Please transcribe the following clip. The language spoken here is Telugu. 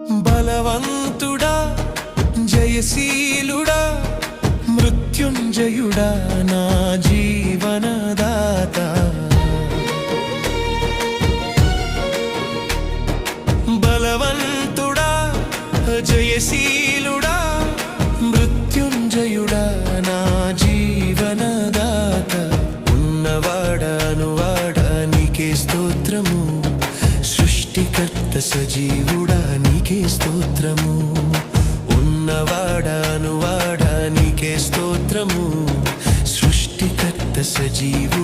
బలవంతుడా జయశీలుడా మృత్యుంజయుడా నా జీవనదాత బలవంతుడా జయశీలుడా మృత్యుంజయుడా నా జీవనదాత ఉన్నవాడా నీకే స్తోత్రము సృష్టికర్త సజీవుడా నీకే స్తోత్రము ఉన్నవాడా నీకే స్తోత్రము సృష్టికర్త సజీవుడా